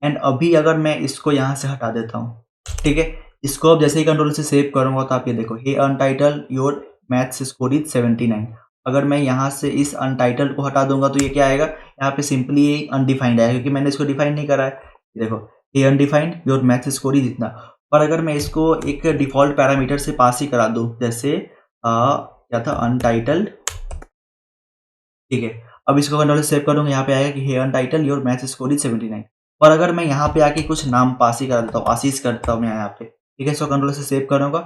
Speaker 1: एंड अभी अगर मैं इसको यहाँ से हटा देता हूँ, ठीक है, इसको अब जैसे ही कंट्रोल से सेव करूंगा तो आप ये देखो hey untitled your maths score is 79। अगर मैं यहाँ से इस अनटाइटल्ड को हटा दूंगा तो ये क्या आएगा, यहाँ पे सिंपली ये अनडिफाइंड आएगा क्योंकि मैंने इसको डिफाइन नहीं करा है। देखो hey undefined your maths score is इतना। और अगर मैं इसको एक डिफ़ॉल्ट पैरामीटर से पास ही करा दूँ, जैसे क्या था अनटाइटल्ड, ठीक है। अब इसको कंट्रोल से सेव करूँगा, यहाँ पे आएगा कि hey untitled your match score is 79। और अगर मैं यहाँ पे आके कुछ नाम पास ही करा देता हूँ, आशीष करता हूँ मैं यहाँ पे, ठीक है। इसको कंट्रोल से सेव करूँगा,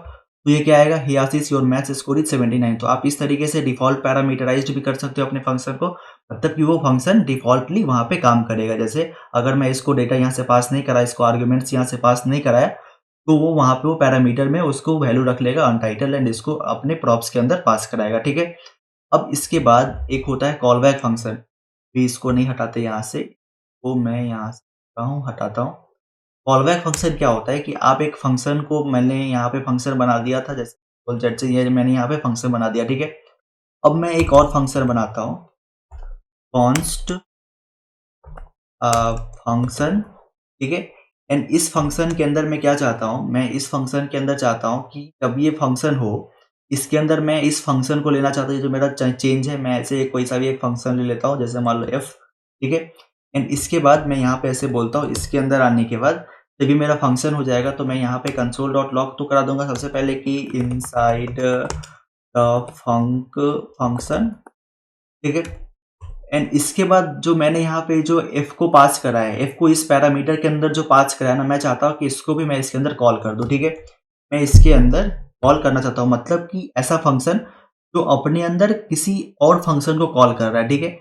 Speaker 1: तो ये क्या आएगा, हे Ashish your match score is 79। तो आप इस तरीके से डिफ़ॉल्ट पैरामीटराइज़्ड भी कर सकते हो अपने फंक्शन को, मतलब कि वो फंक्शन डिफ़ॉल्टली वहाँ पे काम करेगा। जैसे अगर मैं इसको डेटा यहाँ से पास नहीं करा, इसको आर्ग्यूमेंट्स यहाँ से पास नहीं कराया, तो वो वहाँ पे वो पैरामीटर में उसको वैल्यू रख लेगा अनटाइटल्ड एंड इसको अपने प्रॉप्स के अंदर पास कराएगा, ठीक है। अब इसके बाद एक होता है कॉल बैक फंक्शन, भी इसको नहीं हटाते यहाँ से, तो मैं यहाँ से हटाता हूँ। कॉल बैक फंक्शन क्या होता है कि आप एक फंक्शन को, मैंने यहाँ पे फंक्शन बना दिया था, जैसे जेड से ये मैंने यहाँ पे फंक्शन बना दिया, ठीक है। अब मैं एक और फंक्शन बनाता हूँ, कॉन्स्ट फंक्शन, ठीक है। एंड इस फंक्शन के अंदर मैं क्या चाहता हूँ, मैं इस फंक्शन के अंदर चाहता हूँ कि जब ये फंक्शन हो, इसके अंदर मैं इस फंक्शन को लेना चाहता हूँ, जो मेरा चेंज है, मैं ऐसे कोई सा भी एक फंक्शन ले लेता हूँ, जैसे मान लो एफ, ठीक है। एंड इसके बाद मैं यहाँ पे ऐसे बोलता हूँ, इसके अंदर आने के बाद जब भी मेरा फंक्शन हो जाएगा, तो मैं यहाँ पे कंसोल डॉट लॉग तो करा दूंगा सबसे पहले कि इनसाइड फंक्शन, ठीक है। एंड इसके बाद जो मैंने यहाँ पे जो एफ को पास करा है, एफ को इस पैरामीटर के अंदर जो पास करा है ना, मैं चाहता हूँ कि इसको भी मैं इसके अंदर कॉल कर दूँ, ठीक है। मैं इसके अंदर कॉल करना चाहता हूँ, मतलब कि ऐसा फंक्शन जो अपने अंदर किसी और फंक्शन को कॉल कर रहा है, ठीक है।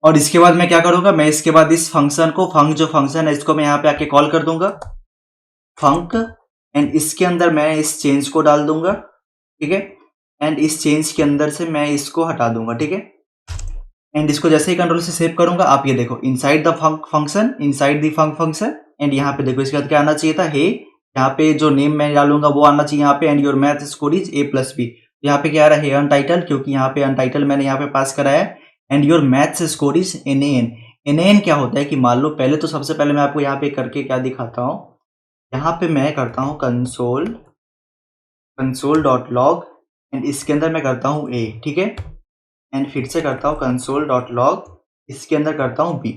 Speaker 1: और इसके बाद मैं क्या करूँगा, मैं इसके बाद इस फंक्शन को, जो फंक्शन है इसको मैं यहाँ पे आके कॉल कर दूंगा, फंक, एंड इसके अंदर मैं इस चेंज को डाल दूंगा, ठीक है। एंड इस चेंज के अंदर से मैं इसको हटा दूंगा, ठीक है। एंड इसको जैसे ही कंट्रोल से सेव करूंगा, आप ये देखो inside the function, inside the function, and यहाँ पे देखो इसके बाद क्या आना चाहिए था, हे, यहाँ पे जो नेम मैं डालूंगा वो आना चाहिए यहाँ पे, and your math score is A+B। यहाँ पे क्या आ रहा है, अनटाइटल, क्योंकि यहाँ पे अनटाइटल मैंने यहाँ पे पास कराया है, and your maths score is NaN। NaN क्या होता है कि मान लो, पहले तो सबसे पहले मैं आपको यहाँ पे करके क्या दिखाता हूँ, यहाँ पे मैं करता हूँ कंसोल डॉट लॉग, एंड इसके अंदर मैं करता हूँ A, ठीक है। एंड फिर से करता हूँ कंसोल डॉट लॉग, इसके अंदर करता हूँ B।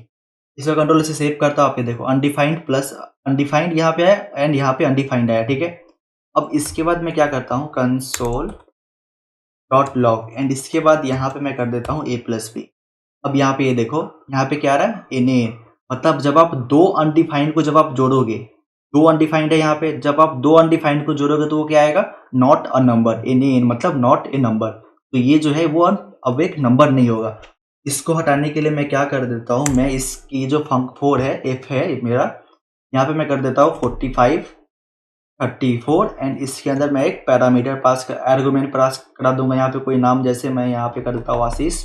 Speaker 1: इसका कंट्रोल से सेव करता हूँ, आप ये देखो अनडिफाइंड प्लस अनडिफाइंड यहाँ पे आया, एंड यहाँ पे अनडिफाइंड आया, ठीक है। अब इसके बाद मैं क्या करता हूँ, कंसोल डॉट लॉग, एंड इसके बाद यहाँ पे मैं कर देता हूँ A+B। अब यहाँ पे ये देखो, यहाँ पे क्या आ रहा है, NaN, मतलब जब आप दो अनडिफाइंड को जब आप जोड़ोगे, दो अनडिफाइंड है यहाँ पे, जब आप दो अनडिफाइंड को जोड़ोगे तो वो क्या आएगा, नॉट अ नंबर, NaN मतलब नॉट ए नंबर। तो ये जो है वो अब एक नंबर नहीं होगा। इसको हटाने के लिए मैं क्या कर देता हूँ, मैं इसकी जो फंक 4 है, एफ है मेरा, यहाँ पे मैं कर देता हूँ 45 34, एंड इसके अंदर मैं एक पैरामीटर पास आर्गुमेंट पास करा दूंगा, यहाँ पे कोई नाम, जैसे मैं यहाँ पे कर देता हूँ आशीष।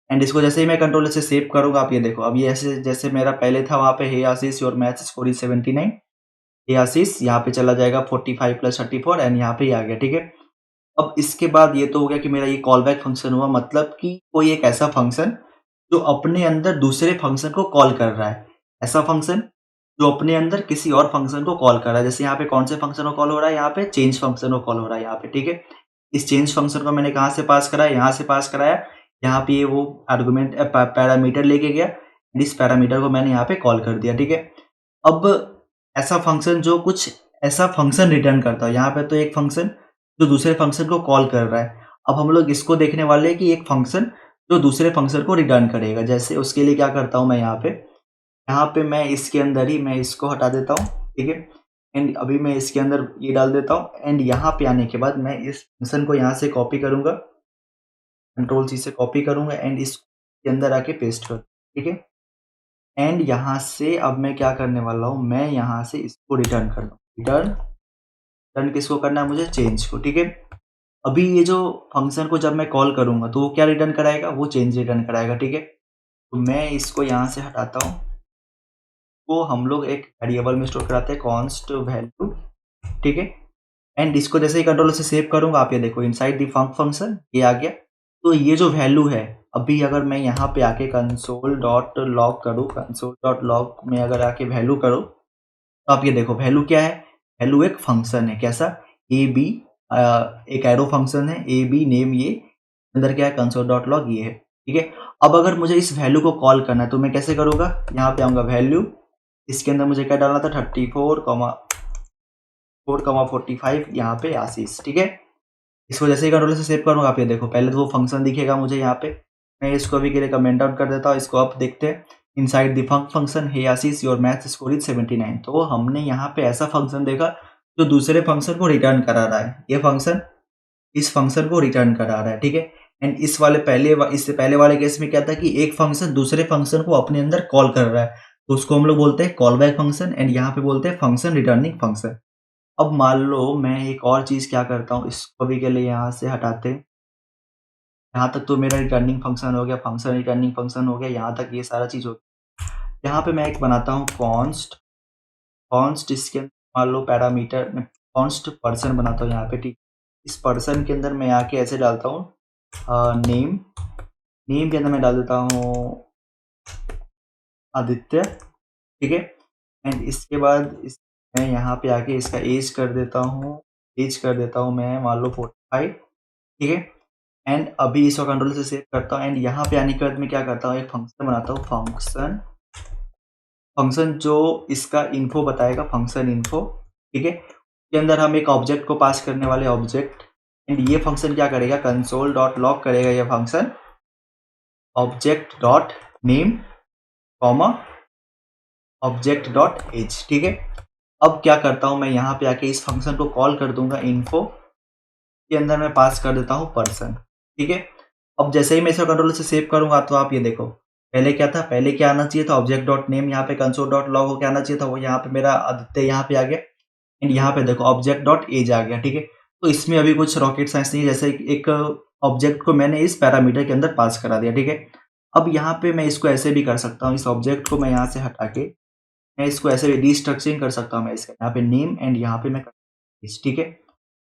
Speaker 1: एंड इसको जैसे ही मैं कंट्रोल से सेव करूंगा, आप ये देखो, अब ये ऐसे जैसे मेरा पहले था वहाँ पे, हे Ashish your math score is 79, हे आशीष, यहाँ पे चला जाएगा 45 + 34, एंड यहाँ पे ही आ गया, ठीक है। अब इसके बाद ये तो हो गया कि मेरा ये कॉल बैक फंक्शन हुआ, मतलब कि कोई एक ऐसा फंक्शन जो अपने अंदर दूसरे फंक्शन को कॉल कर रहा है, ऐसा फंक्शन जो अपने अंदर किसी और फंक्शन को कॉल कर रहा है। जैसे यहाँ पे कौन से फंक्शन को कॉल हो रहा है, यहाँ पे चेंज फंक्शन को कॉल हो रहा है यहाँ पे, ठीक है। इस चेंज फंक्शन को मैंने कहाँ से पास कराया, यहाँ से पास कराया, यहाँ पे वो आर्गुमेंट पैरामीटर लेके गया, इस पैरामीटर को मैंने यहाँ पे कॉल कर दिया, ठीक है। अब ऐसा फंक्शन जो कुछ ऐसा फंक्शन रिटर्न करता है, यहाँ पे तो एक फंक्शन जो दूसरे फंक्शन को कॉल कर रहा है। अब हम लोग इसको देखने वाले हैं कि एक फंक्शन जो दूसरे फंक्शन को रिटर्न करेगा। जैसे उसके लिए क्या करता हूँ मैं, यहाँ पे मैं इसके अंदर ही मैं इसको हटा देता हूँ, ठीक है। एंड अभी मैं इसके अंदर ये डाल देता हूँ, एंड यहाँ पे आने के बाद मैं इस फंक्शन को यहाँ से कॉपी करूँगा, कंट्रोल-C से कॉपी करूँगा, एंड इसके अंदर आके पेस्ट कर, ठीक है। एंड यहाँ से अब मैं क्या करने वाला हूँ, मैं यहाँ से इसको रिटर्न कर दूँ, रिटर्न किसको करना है मुझे, चेंज को, ठीक है। अभी ये जो फंक्शन को जब मैं कॉल करूँगा तो वो क्या रिटर्न कराएगा, वो चेंज रिटर्न कराएगा, ठीक है। तो मैं इसको यहाँ से हटाता हूँ, तो हम लोग एक वेरिएबल में स्टोर कराते हैं, कॉन्स्ट वैल्यू, ठीक है। एंड इसको जैसे ही कंट्रोल से सेव करूँगा, आप ये देखो इनसाइड द फंक्शन ये आ गया। तो ये जो वैल्यू है, अभी अगर मैं यहाँ पे आके कंसोल डॉट लॉग करूँ, कंसोल डॉट लॉग में अगर आके वैल्यू करूँ, तो आप ये देखो वैल्यू क्या है, वैल्यू एक फंक्शन है, कैसा, AB, एक एरो फंक्शन है, AB नेम, ये अंदर क्या है, कंसोल डॉट लॉग ये है, ठीक है। अब अगर मुझे इस वैल्यू को कॉल करना है तो मैं कैसे करूँगा, यहाँ पे आऊँगा वैल्यू, इसके अंदर मुझे क्या डालना था, 34, 4,45 यहाँ पे आशीष, ठीक है। इसको जैसे ही कंट्रोलर से सेव करूँगा आप ये देखो, पहले तो वो फंक्शन दिखेगा मुझे यहाँ पे। मैं इसको अभी के लिए कमेंट आउट कर देता हूँ। इसको अब देखते हैं। Inside the function hey Ashish your math score is 79। तो हमने यहाँ पे ऐसा फंक्शन देखा जो दूसरे फंक्शन को रिटर्न करा रहा है। ये फंक्शन इस फंक्शन को रिटर्न करा रहा है, ठीक है। एंड इससे पहले वाले केस में क्या था कि एक फंक्शन दूसरे फंक्शन को अपने अंदर कॉल कर रहा है, तो उसको हम लोग बोलते हैं कॉल बैक फंक्शन, एंड यहाँ पे बोलते हैं फंक्शन रिटर्निंग फंक्शन। अब मान लो मैं एक और चीज़ क्या करता हूँ, इसको भी के लिए यहाँ से हटाते हैं। यहाँ तक तो मेरा रिटर्निंग फंक्शन हो गया, फंक्शन रिटर्निंग फंक्शन हो गया, यहाँ तक ये सारा चीज़ हो गया। यहाँ पे मैं एक बनाता हूँ कॉन्स्ट इसके अंदर मान लो पैरामीटर में कॉन्स्ट पर्सन बनाता हूँ यहाँ पे, ठीक। इस पर्सन के अंदर मैं आके ऐसे डालता हूँ नेम के अंदर मैं डाल देता हूँ आदित्य, ठीक है। एंड इसके बाद मैं यहाँ पे आके इसका एज कर देता हूँ मैं मान लो 45, ठीक है। एंड अभी इसको कंट्रोल से सेव करता हूँ। एंड यहाँ पे आने के बाद मैं क्या करता हूँ, एक फंक्शन बनाता हूँ, फंक्शन जो इसका इन्फो बताएगा, फंक्शन इन्फो, ठीक है। के अंदर हम एक ऑब्जेक्ट को पास करने वाले ऑब्जेक्ट, एंड ये फंक्शन क्या करेगा, कंसोल डॉट लॉग करेगा ये function object dot name comma object dot age, ठीक है। अब क्या करता हूँ मैं यहाँ पे आके इस फंक्शन को कॉल कर दूंगा, इन्फो के अंदर मैं पास कर देता हूँ पर्सन, ठीक है। अब जैसे ही मैं इसका कंट्रोल से सेव करूंगा तो आप ये देखो, पहले क्या था, पहले क्या आना चाहिए था, ऑब्जेक्ट डॉट नेम यहाँ पे कंसोल डॉट लॉग हो क्या आना चाहिए था, वो यहाँ पे मेरा आदित्य यहाँ पे आ गया। एंड यहाँ पे देखो ऑब्जेक्ट डॉट एज आ गया, ठीक है। तो इसमें अभी कुछ रॉकेट साइंस नहीं है, जैसे एक ऑब्जेक्ट को मैंने इस पैरामीटर के अंदर पास करा दिया, ठीक है। अब यहाँ पे मैं इसको ऐसे भी कर सकता हूँ, इस ऑब्जेक्ट को मैं यहाँ से हटा के मैं इसको ऐसे भी रीस्ट्रक्चरिंग कर सकता हूँ मैं इसका, यहाँ पे नेम एंड यहाँ पे मैं ठीक है।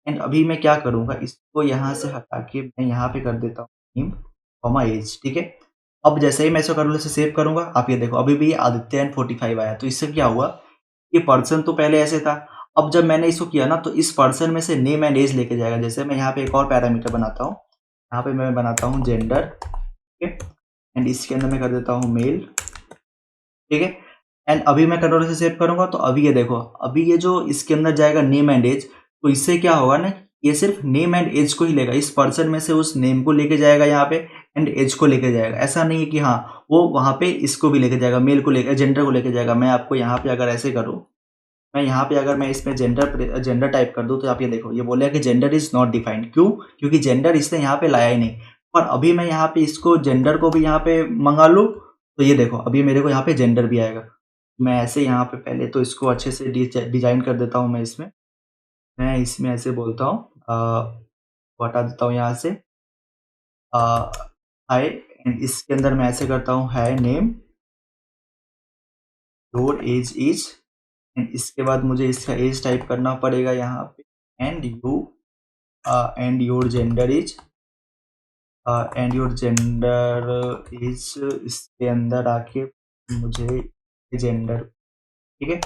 Speaker 1: एंड अभी मैं क्या करूँगा, इसको यहाँ से हटा के मैं यहाँ पे कर देता हूँ नेम कॉमा एज, ठीक है। अब जैसे ही मैं इसको कंट्रोल से सेव करूँगा आप ये देखो, अभी भी आदित्य एंड 45 आया। तो इससे क्या हुआ, ये पर्सन तो पहले ऐसे था, अब जब मैंने इसको किया ना तो इस पर्सन में से नेम एंड एज लेके जाएगा। जैसे मैं यहाँ पे एक और पैरामीटर बनाता हूँ, यहाँ पे मैं बनाता हूँ जेंडर, ठीक है। एंड इसके अंदर मैं कर देता हूँ मेल, ठीक है। एंड अभी मैं कंट्रोल से सेव करूंगा तो अभी ये देखो, अभी ये जो इसके अंदर जाएगा नेम एंड एज, तो इससे क्या होगा ना, ये सिर्फ नेम एंड एज को ही लेगा, इस पर्सन में से उस नेम को लेके जाएगा यहाँ पे एंड एज को लेके जाएगा। ऐसा नहीं है कि हाँ वो वहाँ पे इसको भी लेके जाएगा, मेल को लेकर जेंडर को लेके जाएगा। मैं आपको यहाँ पे अगर ऐसे करूँ, मैं यहाँ पे अगर मैं इसमें जेंडर टाइप कर दूँ तो आप ये देखो, ये बोलेगा कि जेंडर इज नॉट डिफाइंड। क्यों? क्योंकि जेंडर इसने यहाँ पे लाया ही नहीं। और अभी मैं यहाँ पे इसको जेंडर को भी यहाँ पे मंगा लूँ तो ये देखो अभी मेरे को यहाँ पे जेंडर भी आएगा। मैं ऐसे यहाँ पे पहले तो इसको अच्छे से डिजाइन कर देता हूँ। मैं इसमें ऐसे बोलता हूँ, हटा देता हूँ यहाँ से हाय, एंड इसके अंदर मैं ऐसे करता हूँ hi name your age is, and इसके बाद मुझे इसका एज टाइप करना पड़ेगा यहाँ पे, एंड योर जेंडर इज इसके अंदर आके मुझे जेंडर, ठीक है।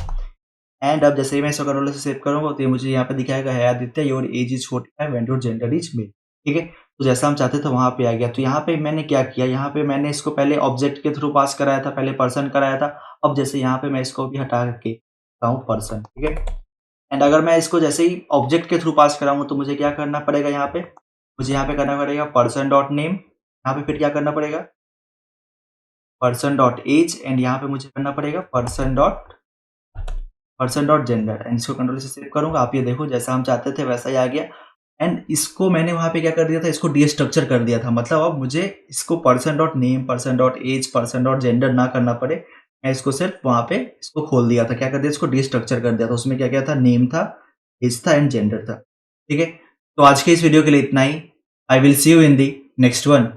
Speaker 1: एंड अब जैसे ही मैं इसको कंट्रोल से सेव करूंगा तो ये मुझे यहाँ पे दिखाएगा है Aditya your age is 45 and your gender is male, ठीक है। तो जैसा हम चाहते थे वहां पे आ गया। तो यहाँ पे मैंने क्या किया, यहाँ पे मैंने इसको पहले ऑब्जेक्ट के थ्रू पास कराया था, पहले पर्सन कराया था। अब जैसे यहाँ पे मैं इसको भी हटा के पर्सन, ठीक है। एंड अगर मैं इसको जैसे ही ऑब्जेक्ट के थ्रू पास कराऊंगा तो मुझे क्या करना पड़ेगा, यहाँ पे मुझे यहाँ पे करना पड़ेगा पर्सन डॉट नेम, यहाँ पे फिर क्या करना पड़ेगा पर्सन डॉट एज, एंड यहाँ पे मुझे करना पड़ेगा पर्सन डॉट जेंडर। एंड इसको कंट्रोल से सेव करूंगा, आप ये देखो जैसा हम चाहते थे वैसा ही आ गया। एंड इसको मैंने वहां पे क्या कर दिया था, इसको डीस्ट्रक्चर कर दिया था। मतलब अब मुझे इसको person dot name, person dot age, person dot gender ना करना पड़े, मैं इसको सिर्फ वहां पे इसको खोल दिया था। क्या कर दिया, इसको डीस्ट्रक्चर कर दिया था। उसमें क्या क्या था, नेम था, एज था एंड जेंडर था, ठीक है। तो आज के इस वीडियो के लिए इतना ही। I will see you in the next one.